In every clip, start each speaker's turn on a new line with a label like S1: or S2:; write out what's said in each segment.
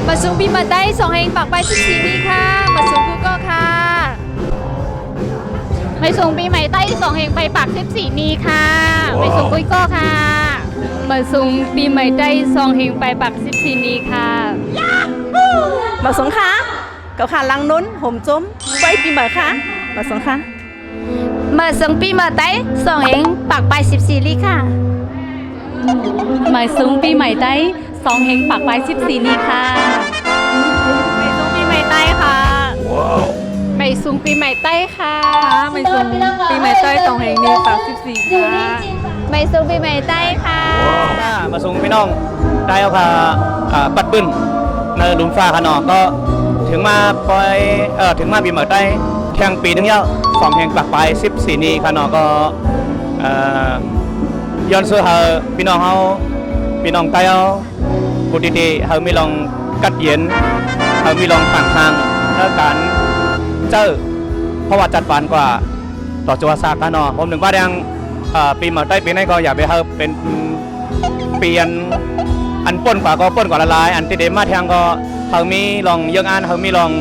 S1: มาสูงปีมาได้สองเฮงปากไป14นี้ค่ะมาสูงกูก็ค่ะ
S2: ไม่สูงปีใหม่ใต้2เฮงไปปาก14นี้ค่ะไม่สูงกุ้ยก็ค่ะ
S1: มาสูงปีใหม่ได้สองเฮงไปปาก14นี้ค่ะ
S3: มาสงค่ะกับขาลังนุ้นห่มจุ้มไว้ปีใหม่ค่ะมาสงค่ะ
S1: มาสูงปีมาได้สองเฮงปากไป14นี้ค่ะ
S3: มาสูงปีใหม่ได้2เฮงปากไป14นี้ค่ะ
S1: ไม่สูงปีใหม่ใต้ค่ะไม่สูงปีใหม่ใต้ค่ะไม่สูงปีใหม่ใต้สองเฮงนี้ปาก14ค่ะไม่สูงปีใหม่ใต้ค่ะ
S4: มาส่งพี่น้องได้เอาค่ะปัดปื้นในลุมฟ้าค่ะเนาะก็ถึงมาปล่อยถึงมาปีใหม่ใต้แข่งปีนึงแล้ว2แข่งปากไป14นี้ค่ะเนาะก็ย้อนสู่เฮาพี่น้องเฮาพี่น้องใต้เฮาผู้ที่เฮามีลองกัดเย็นเฮามีลองต่างทางแล้วการเจอเพราะว่าจัดปานกว่าต่อจัวซากค่ะเนาะผมถึงว่ายังปีใหม่ใต้ปีนี้ก็อยากไปเฮาเป็นเปลี่ยนอันป้นกว่าก็ป้นกว่าละลายอันที่เดมาแทงก็เขามีลองยังอันเขามีลอง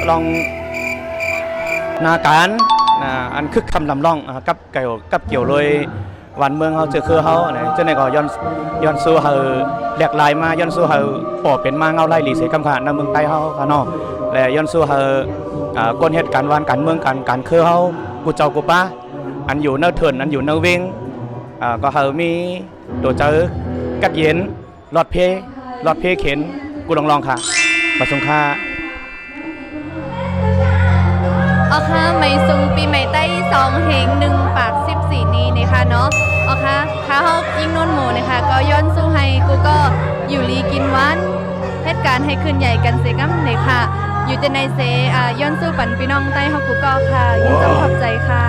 S4: ลองนาการอันคึกคำลำล่องกับเกี่ยวเลยวันเมืองเขาเจอคือเขาเนี่ยเจ้าเนี่ยก็ย้อนสู้เขาแหลกลายมาย้อนสู้เขาปอบเป็นมาเงาไล่หลีเสียกำขาดในเมืองใต้เขาค่ะเนาะและย้อนสู้เขาก้นเหตุการณ์วันการเมืองการคือเขากูเจ้ากูป้าอันอยู่เนื้อเถื่อนอันอยู่เนื้อเวงก็เขามีตัวเจอกัดเย็นหลอดเพเข็นกูลองค่ะมาสงค่า
S1: อ๋อค่ะไม่สูงปีใหม่ใต้สองเฮง1ปาก14นี้นะคะเนาะอ๋อค่ะข้าเฮายิ่งนวลหมูนะคะก็ย้อนสู้ให้กูก็อยู่ลีกินวันเหตุการณ์ให้ขึ้นใหญ่กันเสกัมเลยค่ะอยู่จะในเซย้อนสู้ปั่นพี่น้องใต้เฮากูก็ค่ะยินจงขอบใจค่ะ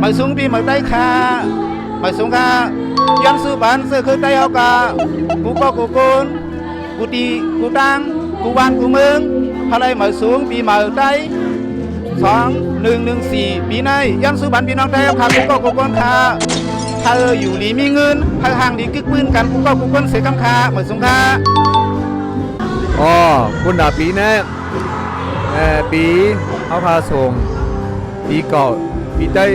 S5: มาสูงปีใหม่ได้ค่ะมาสูงค่ะย้อนสู้บ้านเสื้อคือได้เอากากูก็กูโกนกูตีกูตังกูวานกูเมืองอะไรมาสูงปีใหม่ได้2114ปีในย้อนสู้บ้านพี่น้องได้ค่ะกูก็กูโกนค่ะถ้าอยู่หลีมีเงินถ้าห่างดีกึกปืนกันกูก็กูโกนเสียกำค่ะมาสูงค่ะ
S6: อ๋อคุณดาปีนะปีเขาพาส่งปีเก่าปีได้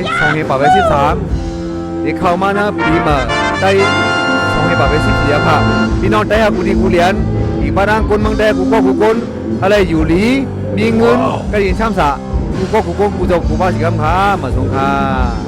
S6: 2,813เด็กเข้ามานะปีมาได้2,814ค่ะพี่น้องได้หากูดีกูเรียนอีกบ้านคนเมืองได้กูก็กูคนอะไรอยู่หลีมีเงินก็ยินช่ำสะกูก็กูคนกูจะกูบ้าสิกำพามาส่งค่ะ